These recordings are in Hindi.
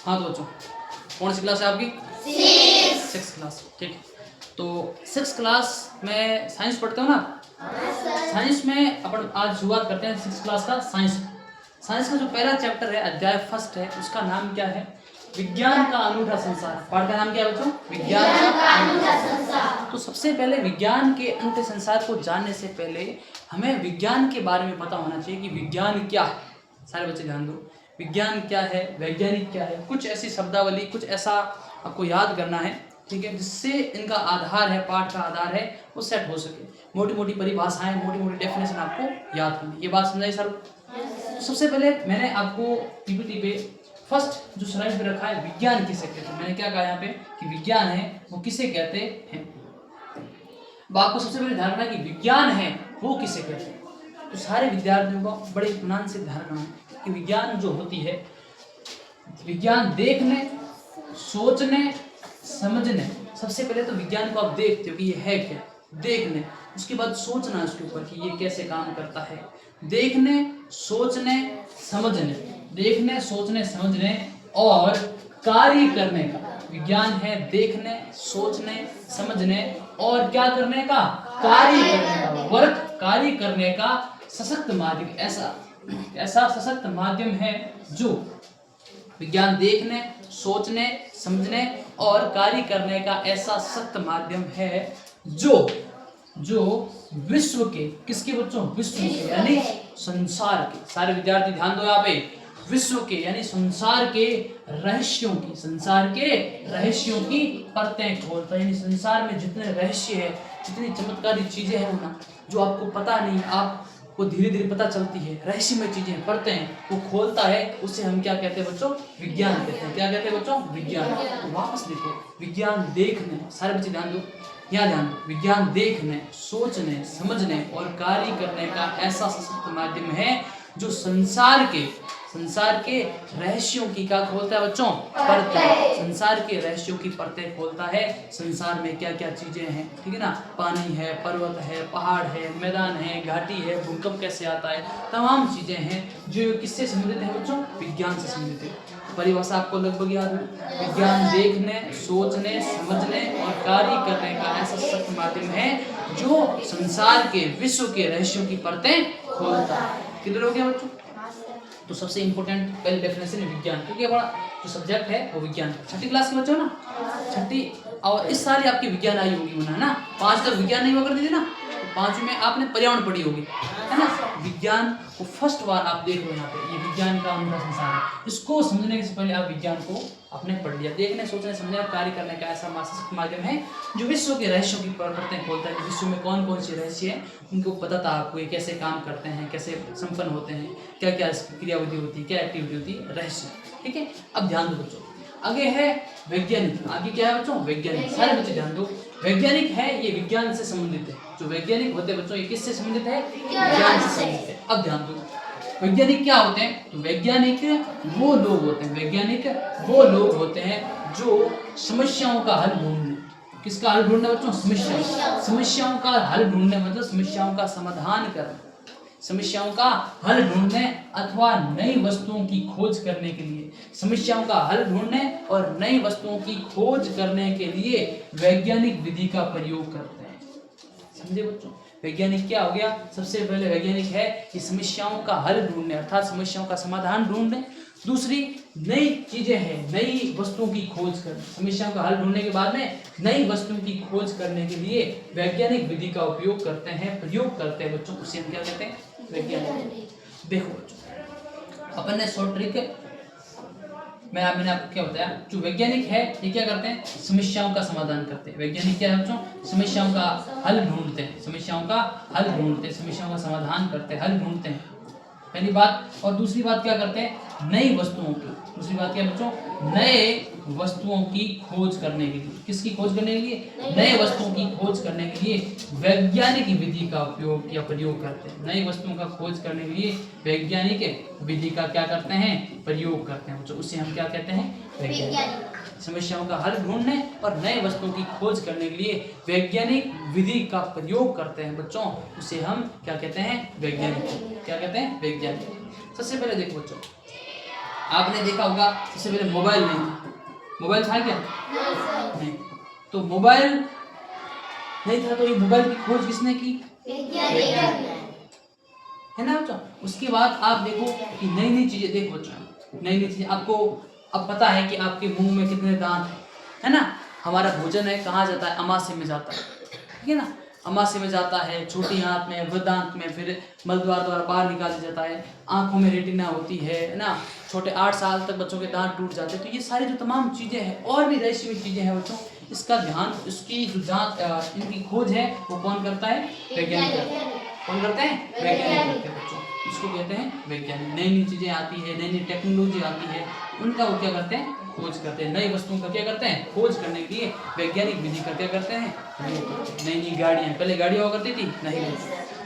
हाँ तो बच्चों, कौन सी क्लास है आपकी? 6th class. ठीक, तो 6th क्लास में साइंस पढ़ते हो ना? साइंस में अपन आज शुरुआत करते हैं 6th क्लास का साइंस। साइंस का जो पहला चैप्टर है, अध्याय फर्स्ट है, उसका नाम क्या है? विज्ञान का अनूठा संसार। पाठ का नाम क्या है बच्चों? विज्ञान का अनूठा संसार। तो सबसे पहले विज्ञान के अनूठे संसार को जानने से पहले हमें विज्ञान के बारे में पता होना चाहिए कि विज्ञान क्या है। सारे बच्चे ध्यान दो, विज्ञान क्या है, वैज्ञानिक क्या है, कुछ ऐसी शब्दावली, कुछ ऐसा आपको याद करना है, ठीक है, जिससे इनका आधार है, पाठ का आधार है, वो सेट हो सके। मोटी मोटी परिभाषाएं, मोटी मोटी डेफिनेशन आपको याद करनी। ये बात समझाई सर? सबसे पहले मैंने आपको पीपीटी पे फर्स्ट जो स्लाइड पे रखा है, विज्ञान किसे कहते हैं, मैंने क्या कहा यहाँ पे कि विज्ञान है वो किसे कहते हैं। आपको सबसे पहले ध्यान रखना है कि विज्ञान है वो किसे कहते हैं। तो सारे विद्यार्थियों को बड़े इत्मीनान से ध्यान रखना है कि विज्ञान जो होती है, विज्ञान देखने, सोचने, समझने। सबसे पहले तो विज्ञान को आप देखते हो कि ये है क्या, देखने, उसके बाद सोचना है उसके ऊपर कि ये कैसे काम करता है। देखने, सोचने, समझने, देखने, सोचने, समझने और कार्य करने का विज्ञान है। देखने, सोचने, समझने और क्या करने का? कार्य करने का, वर्क, कार्य करने का सशक्त माध्यम। ऐसा सशक्त माध्यम है जो विज्ञान देखने, सोचने, समझने और कार्य करने का ऐसा सशक्त माध्यम है जो विश्व के, किसके बच्चों? विश्व के यानी संसार के। सारे विद्यार्थी ध्यान दो यहाँ पे, विश्व के यानी संसार के रहस्यों की, संसार के रहस्यों की परतें खोलता है। यानी संसार में जितने रहस्य है, जितनी चमत्कारी चीजें हैं ना, जो आपको पता नहीं, आपको धीरे धीरे पता चलती है, रहस्यमय चीजें, परतें वो खोलता है, उसे हम क्या कहते हैं बच्चों? विज्ञान कहते हैं। क्या कहते हैं बच्चों? विज्ञान। तो वापस देखो, विज्ञान देखने, सारे बच्चे ध्यान दो, यहाँ ध्यान दो, विज्ञान देखने, सोचने, समझने और कार्य करने का ऐसा सशक्त माध्यम है जो संसार के रहस्यों की क्या खोलता है बच्चों? परतें। संसार के रहस्यों की परतें खोलता है। संसार में क्या क्या चीजें हैं, ठीक है ना, पानी है, पर्वत है, पहाड़ है, मैदान है, घाटी है, भूकंप कैसे आता है, तमाम चीजें हैं जो किससे संबंधित है बच्चों? विज्ञान से संबंधित है। परिभाषा आपको लगभग याद है, विज्ञान देखने, सोचने, समझने और कार्य करने का ऐसा सशक्त माध्यम है जो संसार के, विश्व के रहस्यों की परतें खोलता है। क्लियर हो गया बच्चों? तो सबसे इंपॉर्टेंट पहले डेफिनेशन है विज्ञान, क्योंकि हमारा जो सब्जेक्ट है वो विज्ञान। 6ठी क्लास के बच्चे हो ना? 6ठी, और इस साल आपकी विज्ञान आई होगी मना, है ना? 5 तक विज्ञान नहीं हुआ करती थी ना, तो 5वीं में आपने पर्यावरण पढ़ी होगी, है ना? विज्ञान को फर्स्ट बार आप देख लो यहाँ पे, ये विज्ञान का अनूठा संसार है। इसको समझने से पहले आप विज्ञान को आपने पढ़ लिया। देखने, सोचने, समझने और कार्य करने का ऐसा सशक्त माध्यम है जो विश्व के रहस्यों की परतें खोलता है। विश्व में कौन कौन से रहस्य हैं उनको पता था आपको, ये कैसे काम करते हैं, कैसे संपन्न होते हैं, क्या क्या क्रियाविधि होती है, क्या एक्टिविटी होती है, रहस्य, ठीक है। अब ध्यान दो बच्चों, आगे है वैज्ञानिक। आगे क्या है बच्चों? वैज्ञानिक। सारे बच्चे ध्यान दो, वैज्ञानिक है ये विज्ञान से संबंधित है। जो वैज्ञानिक होते हैं बच्चों, ये किससे संबंधित है? विज्ञान से संबंधित है। अब ध्यान दो, वैज्ञानिक क्या होते हैं? तो वैज्ञानिक वो लोग होते हैं, वैज्ञानिक वो लोग होते हैं जो समस्याओं का हल ढूंढने। किसका हल ढूंढना बच्चों? समस्याओं का हल ढूंढने, मतलब समस्याओं का समाधान करना, समस्याओं का हल ढूंढने अथवा नई वस्तुओं की खोज करने के लिए, समस्याओं का हल ढूंढने और नई वस्तुओं की खोज करने के लिए वैज्ञानिक विधि का प्रयोग करते हैं। समझे बच्चों? वैज्ञानिक क्या हो गया? सबसे पहले वैज्ञानिक है कि समस्याओं का हल ढूंढने अर्थात समस्याओं का समाधान ढूंढने। दूसरी, नई चीजें हैं, नई वस्तुओं की खोज करना। समस्याओं का हल ढूंढने के बाद में नई वस्तुओं की खोज करने के लिए वैज्ञानिक विधि का उपयोग करते हैं, प्रयोग करते हैं बच्चों, उसे हम क्या कहते हैं? वैज्ञानिक। देखो बच्चों, अपन ने शॉर्ट ट्रिक मैंने आपको क्या बताया, जो वैज्ञानिक है ये क्या करते हैं? समस्याओं का समाधान करते हैं। वैज्ञानिक क्या है बच्चों? समस्याओं का हल ढूंढते हैं, समस्याओं का हल ढूंढते हैं, समस्याओं का समाधान करते हैं, हल ढूंढते हैं, पहली बात। और दूसरी बात क्या करते हैं? नई वस्तुओं की, दूसरी बात क्या बच्चों? नए वस्तुओं की खोज करने के लिए। किसकी खोज करने के लिए? नए वस्तुओं की खोज करने के लिए वैज्ञानिक विधि का उपयोग या प्रयोग करते हैं। नई वस्तुओं का खोज करने के लिए वैज्ञानिक विधि का क्या करते हैं? प्रयोग करते हैं बच्चों, उसे हम क्या कहते हैं? वैज्ञानिक। समस्याओं का हल ढूंढने और नए वस्तुओं की खोज करने के लिए वैज्ञानिक विधि का प्रयोग करते हैं बच्चों, उसे हम क्या कहते हैं? वैज्ञानिक। क्या कहते हैं? वैज्ञानिक। सबसे पहले देखो बच्चों, आपने देखा होगा सबसे पहले मोबाइल नहीं था, मोबाइल था क्या? नहीं। तो मोबाइल नहीं था, तो ये मोबाइल की खोज किसने की? है ना बच्चों। उसके बाद आप देखो कि नई नई चीजें, देखो बच्चों नई नई चीजें, आपको अब पता है कि आपके मुंह में कितने दांत है ना। हमारा भोजन है कहाँ जाता है? अमाशय में जाता है, ठीक है ना। अमाशय में जाता है, छोटी आंत में, वृद्धांत में, फिर मलद्वार द्वारा बाहर निकाला जाता है। आंखों में रेटिना होती है ना। छोटे 8 साल तक बच्चों के दांत टूट जाते हैं। तो ये सारी जो तमाम चीजें हैं और भी रहस्यमय चीजें हैं बच्चों, इसका ध्यान, इसकी जो दांत इनकी खोज है वो कौन करता है? वैज्ञानिक करता है। कौन करते हैं? वैज्ञानिक करते हैं बच्चों। इसको कहते हैं वैज्ञानिक। नई नई चीजें आती है, नई नई टेक्नोलॉजी आती है, उनका वो क्या करते हैं? खोज करते हैं। नई वस्तुओं का क्या करते हैं? खोज करने के लिए वैज्ञानिक विधि का क्या करते हैं? नई नई गाड़ियाँ, पहले गाड़ियाँ हुआ करती थी नहीं,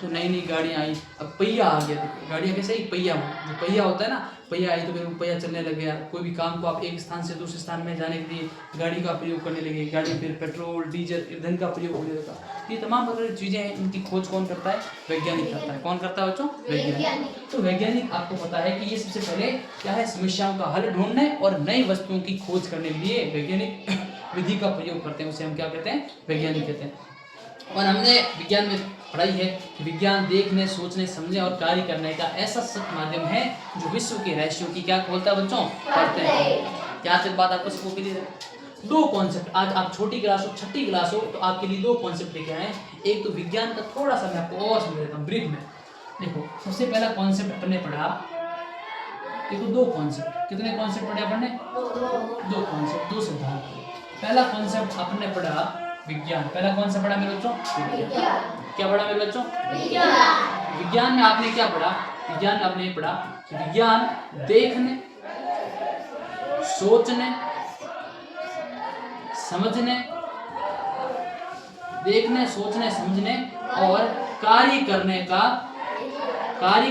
तो नई नई गाड़ियाँ आई। अब पहिया आ गया। देखो गाड़ियाँ कैसे आई? पहिया, जो पहिया होता है ना, पहिया आई तो फिर वो पहिया चलने लग गया। कोई भी काम को आप एक स्थान से दूसरे स्थान में जाने के लिए गाड़ी का प्रयोग करने लगे। गाड़ी फिर पेट्रोल, डीजल, ईंधन का प्रयोग होने लगा। ये तमाम प्रकार की चीज़ें हैं, इनकी खोज कौन करता है? वैज्ञानिक करता है। कौन करता है बच्चों? वैज्ञानिक। तो वैज्ञानिक आपको पता है कि ये सबसे पहले क्या है? समस्याओं का हल ढूंढने और नई वस्तुओं की खोज करने के लिए वैज्ञानिक विधि का प्रयोग करते हैं। उसे हम क्या कहते हैं? वैज्ञानिक कहते हैं। और हमने विज्ञान में पढ़ाई है कि विज्ञान देखने, सोचने, समझने और कार्य करने का ऐसा सख्त माध्यम है जो विश्व के रहस्यों की क्या खोलता है बच्चों? पढ़ते हैं। क्या तक बात आपको सबको क्लियर है? दो कॉन्सेप्ट, आज आप छोटी क्लास हो, छठी क्लास हो, तो आपके लिए दो कॉन्सेप्ट लेके आए। एक तो विज्ञान का थोड़ा सा मैं आपको और समझ देता हूँ ब्रीफ में। देखो सबसे पहला कॉन्सेप्ट अपने पढ़ा, देखो दो कॉन्सेप्ट। कितने कॉन्सेप्ट पढ़े आपने? दो कॉन्सेप्ट, दो सिद्धांत। पहला कॉन्सेप्ट आपने पढ़ा विज्ञान। पहला कौन सा पढ़ा मेरे बच्चों? क्या पढ़ा मेरे बच्चों? विज्ञान में आपने क्या पढ़ा? विज्ञान में आपने ये पढ़ा कि विज्ञान देखने, सोचने, समझने, देखने, सोचने, समझने और कार्य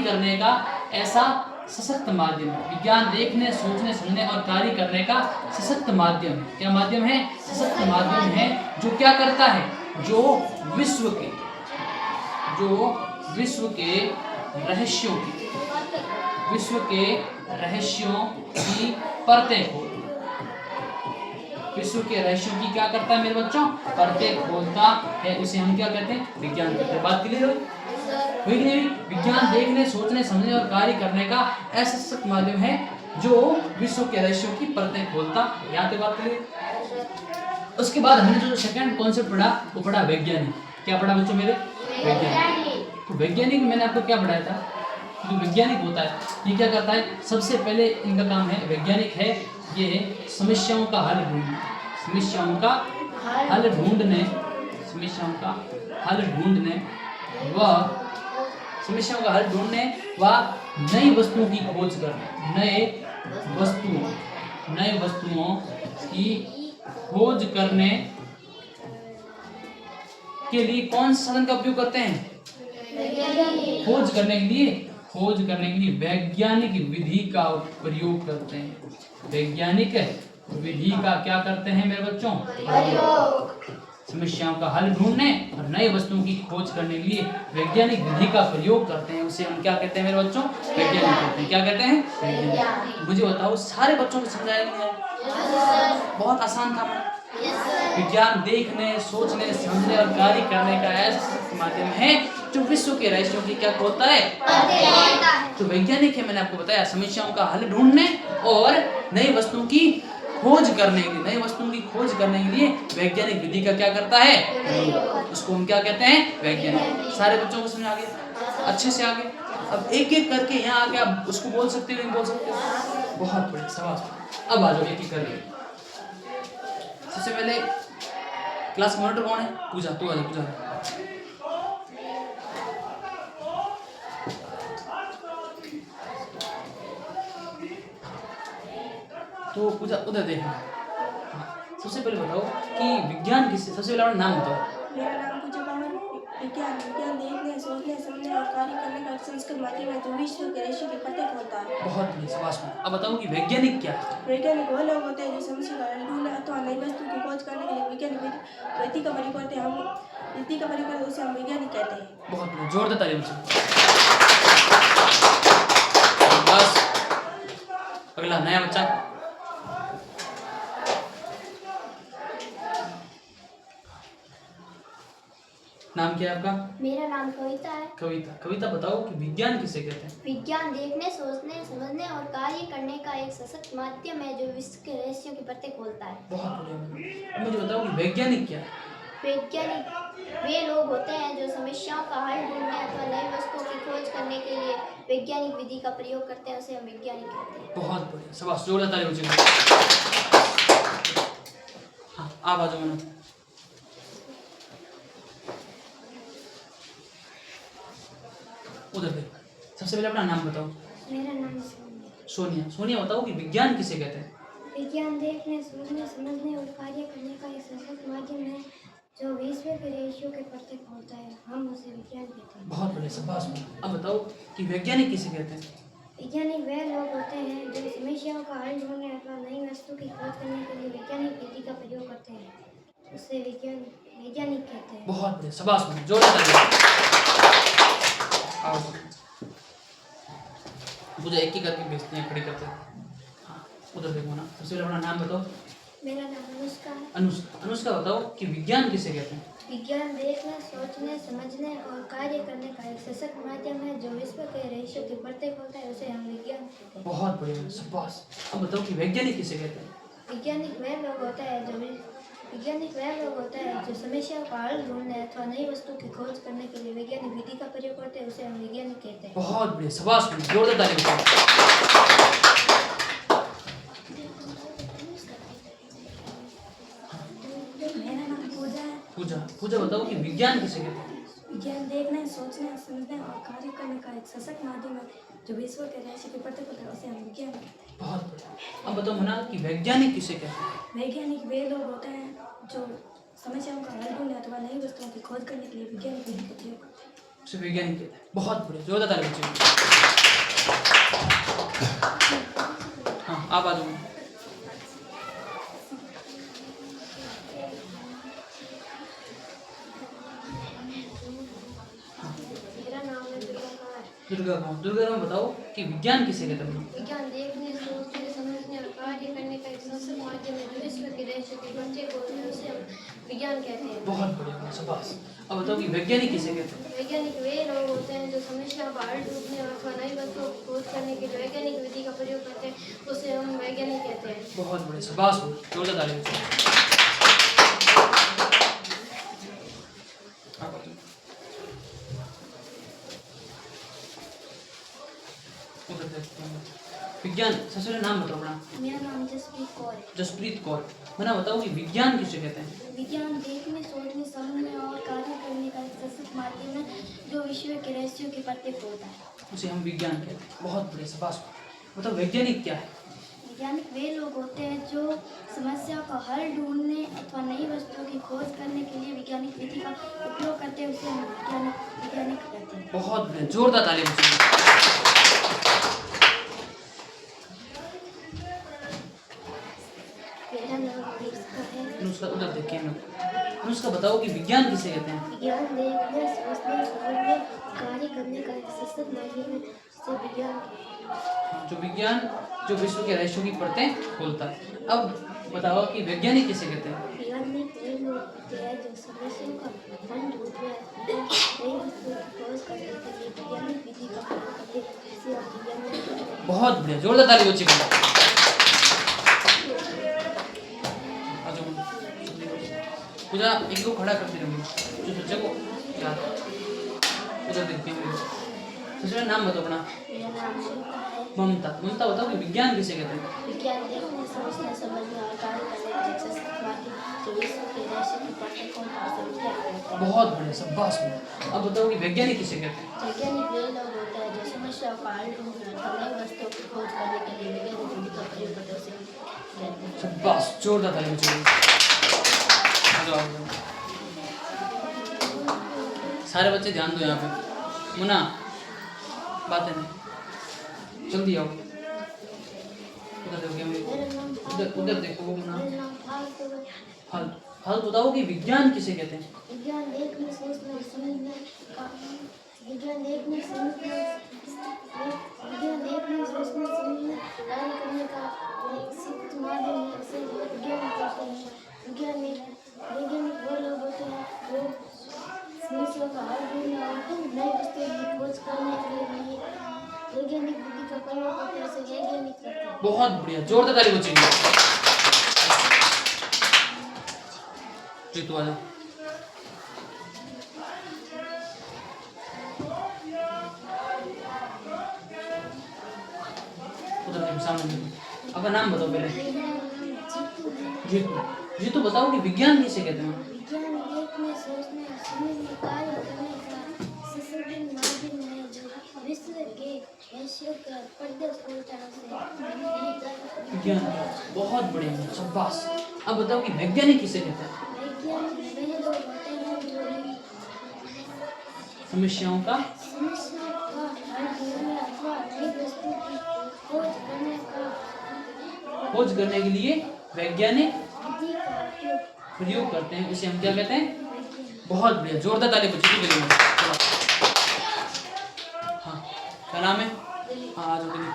करने का ऐसा सशक्त माध्यम है। विज्ञान देखने, सोचने, समझने और कार्य करने का सशक्त माध्यम है। क्या माध्यम है? सशक्त माध्यम है, जो क्या करता है? जो विश्व के रहस्यों की परतें खोलता है। विश्व के रहस्यों की क्या करता है मेरे बच्चों? परतें खोलता है। उसे हम क्या कहते हैं? विज्ञान कहते हैं। बात क्लियर हुई? विज्ञान देखने, सोचने, समझने और कार्य करने का ऐसा सशक्त माध्यम है जो विश्व के रहस्यों की परतें खोलता। यहाँ पे बात करें। उसके बाद हमने जो सेकंड कॉन्सेप्ट पढ़ा वो पढ़ा वैज्ञानिक। क्या पढ़ा बच्चों मेरे? वैज्ञानिक। तो वैज्ञानिक मैंने आपको क्या पढ़ाया था? जो वैज्ञानिक होता है ये क्या करता है? सबसे पहले इनका काम है, वैज्ञानिक है ये समस्याओं का हल ढूंढने, समस्याओं का हल ढूंढने व नई वस्तुओं की खोज करने, नए वस्तुओं की खोज करने के लिए कौन सा साधन का उपयोग करते हैं? खोज करने के लिए वैज्ञानिक विधि का प्रयोग करते हैं। वैज्ञानिक विधि का क्या करते हैं मेरे बच्चों? समस्याओं का हल ढूंढने और नई वस्तुओं की खोज करने के लिए वैज्ञानिक विधि का प्रयोग करते हैं। उसे हम क्या कहते हैं मेरे बच्चों? वैज्ञानिक कहते हैं। क्या कहते हैं? वैज्ञानिक। मुझे बताओ सारे बच्चों को समझाया गया है? बहुत आसान था। विज्ञान देखने, सोचने, समझने और कार्य करने का ऐसा माध्यम है जो विश्व के रहस्यों की क्या खोलता है? तो वैज्ञानिक है, मैंने आपको बताया, समस्याओं का हल ढूंढने और नई वस्तुओं की खोज करने के लिए वैज्ञानिक विधि का क्या करता है? उसको हम क्या कहते हैं? वैज्ञानिक। सारे बच्चों को समझ आ गया? अच्छे से आ गया? अब एक एक करके यहाँ आके आप उसको बोल सकते हो, नहीं बोल सकते? बहुत बढ़िया, शाबाश। अब आ जाओ एक एक करके। सबसे पहले क्लास मॉनिटर कौन है? पूजा, तू आ जा। पूजा तो पूजा उधर देखना। सबसे पहले बताओ कि विज्ञान किससे? सबसे पहले अपना नाम बताओ। मेरा नाम पूजा कमल। विज्ञान देखने, सोचने, समझने और कार्य करने का संस्कृत माध्यम है जो विश्व के रहस्यों की परतें खोलता है। बहुत बढ़िया, शाबाश। अब बताओ कि वैज्ञानिक क्या है? वैज्ञानिक वो लोग होते हैं जो समस्या का हल ढूंढने अथवा नई वस्तु की खोज करने के लिए वैज्ञानिक विधि का प्रयोग करते हैं। उसे हम वैज्ञानिक कहते हैं। बहुत बढ़िया, जोरदार तालियां बच्चों। बस अगला अगला नया बच्चा। नाम क्या है आपका? मेरा नाम कविता है। कविता। कविता बताओ कि विज्ञान किसे कहते हैं? विज्ञान देखने, सोचने, समझने और कार्य करने का एक सशक्त माध्यम है जो विश्व के रहस्यों की परतें खोलता है। बहुत बढ़िया। अब मुझे बताओ कि वैज्ञानिक क्या है? वैज्ञानिक वे लोग होते हैं जो समस्याओं का हल ढूंढने अथवा नई वस्तुओं की खोज करने के लिए वैज्ञानिक विधि का प्रयोग करते हैं, उसे हम वैज्ञानिक कहते हैं। बहुत बढ़िया, शाबाश, जोरदार ताली बच्चों। हाँ, आप आ जाओ मैडम। उधर देखो। सबसे पहले अपना नाम बताओ। मेरा नाम सोनिया। सोनिया। सोनिया बताओ कि विज्ञान किसे कहते हैं? विज्ञान देखने, सोचने, समझने और कार्य करने का एक सशक्त माध्यम है जो विश्व के रहस्यों के परतें खोलता है, हम उसे विज्ञान कहते हैं। बहुत बढ़िया, शाबाश। अब बताओ कि वैज्ञानिक किसे कहते हैं? वैज्ञानिक वे लोग होते हैं जो समस्याओं का हल ढूंढने अथवा नई वस्तु की खोज करने के लिए वैज्ञानिक विधि का प्रयोग करते हैं, उसे वैज्ञानिक कहते हैं। बहुत बढ़िया, शाबाश, जोरदार ताली। आओ, मुझे एक ही करके भेजते हैं, खड़ी करते हैं। हाँ, उधर देखो ना। सबसे पहले अपना नाम बताओ। मेरा नाम अनुष्का है। अनुष्का। अनुष्का बताओ कि विज्ञान किसे कहते हैं? विज्ञान देखने, सोचने, समझने और कार्य करने का एक सशक्त माध्यम है जो विश्व के रहस्यों की परतें खोलता है, उसे हम विज्ञान कहते हैं। बहुत बढ़िया, शाबाश। अब बताओ कि वैज्ञानिक किसे कहते हैं? वैज्ञानिक वे लोग होते हैं जो समस्याओं का हल ढूंढने अथवा नई वस्तु की खोज करने के लिए वैज्ञानिक विधि का प्रयोग करते हैं, उसे हम वैज्ञानिक कहते हैं। बहुत बढ़िया, शाबाश, जोरदार ताली बजाओ। मेरा नाम पूजा है। पूजा। पूजा बताओ कि विज्ञान किसे कहते हैं? विज्ञान देखने, सोचने, समझने और कार्य करने का एक सशक्त माध्यम है जो विश्व के रहस्य की परतें खोलता है, उसे हम विज्ञान कहते हैं। बहुत बढ़िया। अब बताओ मना कि वैज्ञानिक किसे कहते हैं? वैज्ञानिक वे लोग होते हैं जो समस्याओं का हल ढूंढने अथवा नई वस्तुओं की खोज करने के लिए वैज्ञानिक विधि का प्रयोग करते हैं। उसे वैज्ञानिक कहते हैं। बहुत बढ़िया, जोरदार ताली बजाओ। हाँ, आप आ जाओ। मेरा नाम है दुर्गा। दुर्गा राम। दुर्गा राम बताओ कि विज्ञान किसे कहते हैं? विज्ञान देखने, सोचने, समझने और कार्य करने का एक सशक्त माध्यम है जो विश्व के रहस्यों की परतें खोलता है, उसे हम विज्ञान कहते हैं। बहुत बढ़िया, शाबाश। अब बताओ कि वैज्ञानिक किसे कहते हैं? वैज्ञानिक वे लोग होते हैं जो समस्याओं का हल ढूंढने अथवा नई वस्तुओं की खोज करने के लिए वैज्ञानिक विधि का प्रयोग करते हैं, उसे हम वैज्ञानिक कहते हैं। बहुत बढ़िया, शाबाश, जोरदार ताली बजाओ। आप आ जाओ। उधर देखते हैं। विज्ञान, सबसे पहले नाम बताओ अपना। मेरा नाम जसप्रीत कौर है। जसप्रीत कौर। मना बताओ कि विज्ञान किसे कहते हैं? विज्ञान देखने, सोचने, समझने और कार्य करने का एक सशक्त माध्यम है जो विश्व के रहस्यों की परतें खोलता है, उसे हम विज्ञान कहते हैं। बहुत बढ़िया, शाबाश। बताओ वैज्ञानिक क्या है? वैज्ञानिक वे लोग होते हैं जो समस्या का हल ढूंढने अथवा नई वस्तुओं की खोज करने के लिए वैज्ञानिक विधि का उपयोग करते हैं, उसे हम वैज्ञानिक कहते हैं। बहुत बढ़िया, जोरदार ताली बजाओ। मेरा नाम अनुष्का है। अनुष्का, उधर देखिए मैं। अनुष्का बताओ कि विज्ञान किसे कहते हैं? विज्ञान देखने, सोचने, समझने, कार्य करने का एक सशक्त माध्यम है जिसे विज्ञान जो विज्ञान जो विश्व के रहस्यों की परतें खोलता है। अब बताओ कि वैज्ञानिक किसे कहते हैं? वैज्ञानिक वे लोग होते हैं जो समस्याओं का हल ढूंढने अथवा नई वस्तुओं की खोज करने के लिए वैज्ञानिक विधि का प्रयोग करते हैं, जिसे हम विज्ञान कहते हैं। बहुत बढ़िया, जोरदार ताली बजाओ। आ जाओ। पूजा एक को खड़ा करते रहिए जो बच्चे को याद है। उधर देखते हैं। सबसे पहले नाम बताओ अपना। मेरा नाम ममता है। ममता। ममता बताओ कि विज्ञान किसे कहते हैं? विज्ञान देखने, सोचने, समझने और कार्य करने का एक सशक्त माध्यम जो विश्व के रहस्यों की परतें खोलता है, उसे विज्ञान कहते हैं। बहुत बढ़िया, शाबाश। अब बताओ कि वैज्ञानिक किसे कहते हैं? वैज्ञानिक वे लोग होते हैं जो समस्याओं का हल ढूंढने अथवा नई वस्तुओं की खोज करने के लिए वैज्ञानिक विधि का प्रयोग करते हैं, उसे कहते हैं। शाबाश, जोरदार ताली बजाओ। आ जाओ, आ जाओ। सारे बच्चे ध्यान दो यहाँ पे। मुन्ना, बातें नहीं, जल्दी आओ। उधर देखो क्या मेरा नाम उधर देखो मुन्ना। मेरा नाम फाल्गुन है। हल हल बताओ कि विज्ञान किसे कहते हैं? विज्ञान देखने, सोचने, समझने का विज्ञान देखने, सोचने, समझने, कार्य करने का से वैज्ञानिक होते हैं। वैज्ञानिक वो लोग होते हैं जो समस्या का हल ढूंढने और नई वस्तुओं की खोज करने के लिए वैज्ञानिक विधि का प्रयोग करते हैं। उसे वैज्ञानिक कहते हैं। बहुत बढ़िया, जोरदार ताली बच्चे के लिए। जी तो आ जाओ। उधर देखो, सामने देखो। अपना नाम बताओ पहले। जीतू। जीतू बताओ कि विज्ञान किसे कहते हैं? विज्ञान देखने, सोचने, समझने, कार्य करने का सशक्त माध्यम है जो विश्व के रहस्यों का पर्दा खोलता है। विज्ञान। बहुत बढ़िया, शाबाश। अब बताओ कि वैज्ञानिक किसे कहते हैं? वैज्ञानिक वे लोग होते हैं जो समस्याओं का समस्या का हल ढूंढने अथवा नई वस्तु की खोज करने के लिए वैज्ञानिक विधि का उपयोग प्रयोग करते हैं। इसे हम क्या कहते हैं? बहुत बढ़िया, जोरदार ताली बच्चों के लिए। हाँ, क्या नाम है? हाँ, आ जाओ दिलीप।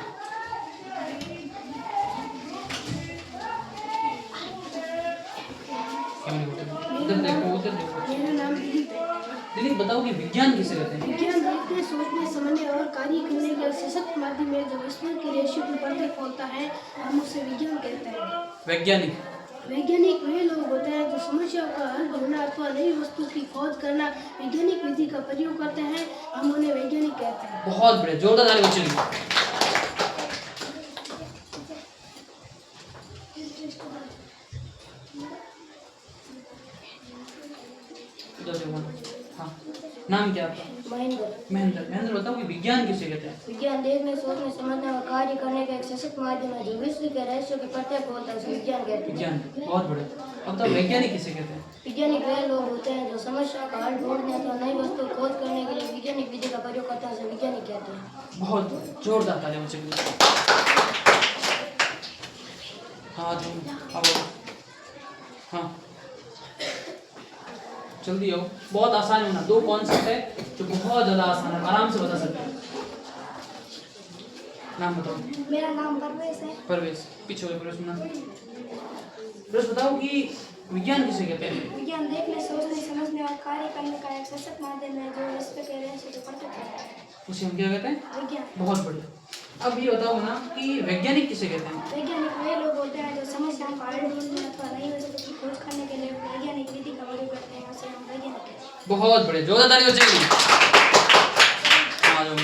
उधर देखो, उधर देखो। मेरा नाम दिलीप है। दिलीप बताओ कि विज्ञान किसे कहते हैं? विज्ञान देखने, सोचने, समझने और कार्य करने का एक सशक्त माध्यम है जो विश्व के रहस्यों के पर्दे खोलता है। हम उसे विज्ञान कहते हैं। वैज्ञानिक। वैज्ञानिक वे लोग होते हैं जो समस्याओं का हल ढूंढना अथवा नई वस्तु की खोज करना वैज्ञानिक विधि का प्रयोग करते हैं। हम उन्हें वैज्ञानिक कहते हैं। बहुत बढ़िया, जोरदार ताली बच्चों के लिए। उधर देखो। हाँ, नाम क्या आपका? महेंद्र। महेंद्र बताओ कि विज्ञान किसे कहते हैं? विज्ञान देखने, सोचने, समझने और कार्य करने का एक सशक्त माध्यम है जो विश्व के रहस्यों के पर्दे खोलता है। उसे विज्ञान कहते हैं। विज्ञान। बहुत बढ़िया। अब बताओ वैज्ञानिक किसे कहते हैं? वैज्ञानिक वे लोग होते हैं जो समस्या का हल ढूंढने अथवा नई वस्तु की खोज करने के लिए वैज्ञानिक विधि का प्रयोग करते हैं। उसे वैज्ञानिक कहते हैं। बहुत जोरदार ताली बच्चों के लिए। हाँ तुम अब हाँ जल्दी आओ। बहुत आसान है ना, दो कॉन्सेप्ट है जो बहुत ज्यादा आसान है, आराम से बता सकते हैं। नाम बताओ। मेरा नाम परवेश है। परवेश, पीछे हो परवेश नाम। परवेश बताओ कि विज्ञान किसे कहते हैं? विज्ञान देखने, सोचने, समझने और कार्य करने का एक सशक्त माध्यम है जो विश्व के रहस्यों के पर्दे खोलता है। उसे हम क्या कहते हैं? विज्ञान। बहुत बढ़िया। अब ये बताओ ना कि वैज्ञानिक किसे कहते हैं? वैज्ञानिक वे लोग होते हैं जो समस्याओं का हल ढूंढने अथवा नई वस्तु की खोज करने के लिए वैज्ञानिक विधि का प्रयोग करते हैं। उसे हम वैज्ञानिक कहते हैं। बहुत बढ़िया, जोरदार ताली बजाइए। आ जाओ।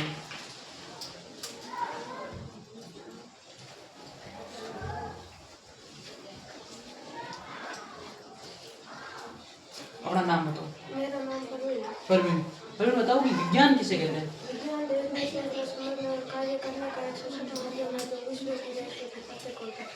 अपना नाम बताओ। मेरा नाम परवीन है। परवीन। परवीन बताओ कि विज्ञान किसे कहते हैं? विज्ञान देखने, सोचने, समझने और कार्य करने का एक सशक्त माध्यम है जो विश्व के रहस्यों के पर्दे खोलता है।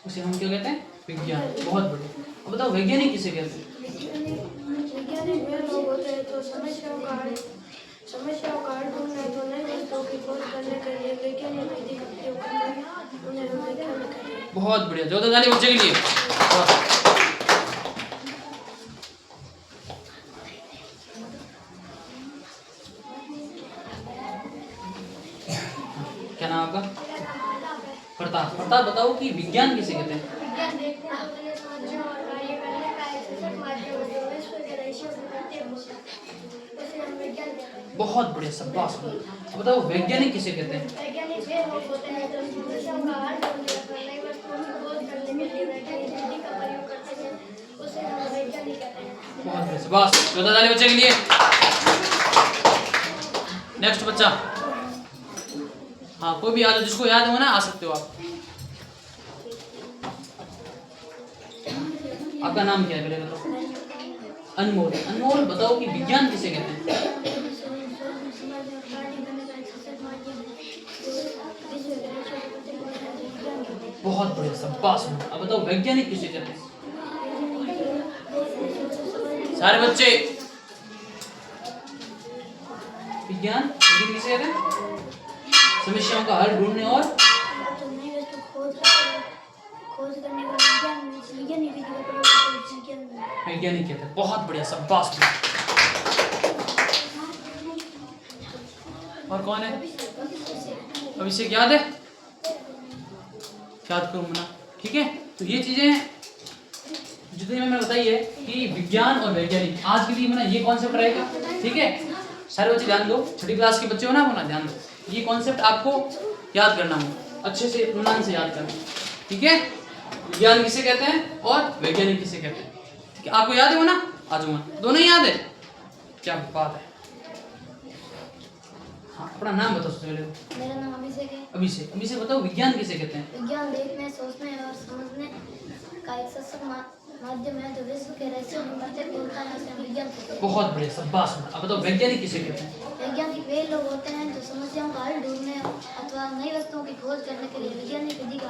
उसे हम क्या कहते हैं? विज्ञान। बहुत बढ़िया। अब बताओ वैज्ञानिक किसे कहते हैं? वैज्ञानिक वे लोग होते हैं जो समस्याओं का हल ढूंढने तो नई वस्तुओं की खोज करने के लिए वैज्ञानिक विधि का प्रयोग करते हैं। उन्हें हम वैज्ञानिक कहते हैं। बहुत बढ़िया, जोरदार ताली बच्चे के लिए। क्या नाम आपका? प्रताप। प्रताप बताओ कि विज्ञान किसे कहते हैं? विज्ञान देखने, सोचने, समझने और कार्य करने का एक सशक्त माध्यम है जो विश्व के रहस्यों के पर्दे खोलता है। उसे हम विज्ञान कहते हैं। बहुत बढ़िया, शाबाश। अब बताओ वैज्ञानिक किसे कहते हैं? वैज्ञानिक वे लोग होते हैं जो समस्याओं का हल ढूंढने अथवा नई वस्तुओं की खोज करने के लिए वैज्ञानिक विधि का प्रयोग करते हैं। उसे हम वैज्ञानिक कहते हैं। बहुत बढ़िया, शाबाश। जोरदार ताली बच्चे के लिए। नेक्स्ट बच्चा। हाँ, कोई भी आ जाओ, जिसको याद हो ना आ सकते हो आप। आपका नाम क्या है पहले बताओ? अनमोल। अनमोल बताओ कि विज्ञान किसे कहते हैं? बहुत बढ़िया, शाबाश। अब बताओ वैज्ञानिक किसे कहते हैं? सारे बच्चे विज्ञान किसे कहते हैं? समस्याओं का हल ढूंढने और वैज्ञानिक कहते हैं। बहुत बढ़िया, शाबाश। और कौन है? अभिषेक याद है? याद करो मना, ठीक है। तो ये चीजें जितनी मैंने बताई है कि विज्ञान और वैज्ञानिक आज के लिए मैंने ये कॉन्सेप्ट रहेगा, ठीक है। सारे बच्चे ध्यान दो, छठी क्लास के बच्चे हो ना, अपना ध्यान दो, ये कॉन्सेप्ट आपको याद करना हो, अच्छे से इत्मीनान से याद करना, ठीक है। विज्ञान किसे कहते हैं और वैज्ञानिक किसे कहते हैं, ठीक है। आपको याद है वो ना, आ जाऊंगा, दोनों ही याद है, क्या बात है। हाँ, अपना नाम बताओ सबसे पहले। मेरा नाम अभिषेक है। अभिषेक बताओ विज्ञान किसे कहते हैं। विज्ञान देखने, सोचने और समझने का एक सशक्त माध्यम है जो विश्व के रहस्यों को प्रत्येक खोलता है, उसे हम विज्ञान कहते हैं। बहुत बढ़िया, शाबाश। अब बताओ वैज्ञानिक किसे कहते हैं। वैज्ञानिक वे लोग होते हैं जो समस्याओं का हल ढूंढने अथवा नई वस्तुओं की खोज करने के लिए वैज्ञानिक विधि का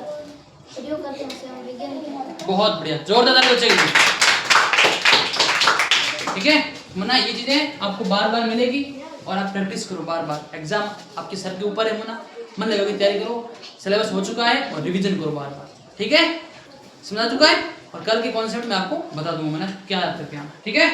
प्रयोग करते हैं, उसे हम वैज्ञानिक कहते हैं। बहुत बढ़िया, जोरदार ताली बच्चे के लिए, ठीक है। मुन्ना ये चीजें आपको बार बार मिलेगी और आप प्रैक्टिस करो बार बार। एग्जाम आपके सर के ऊपर है मुन्ना, मन लगा के तैयारी करो, सिलेबस हो चुका है और रिवीजन करो बार बार, ठीक है। समझा चुका है, और कल के कॉन्सेप्ट में आपको बता दूंगा मैंने क्या याद करके आना, ठीक है।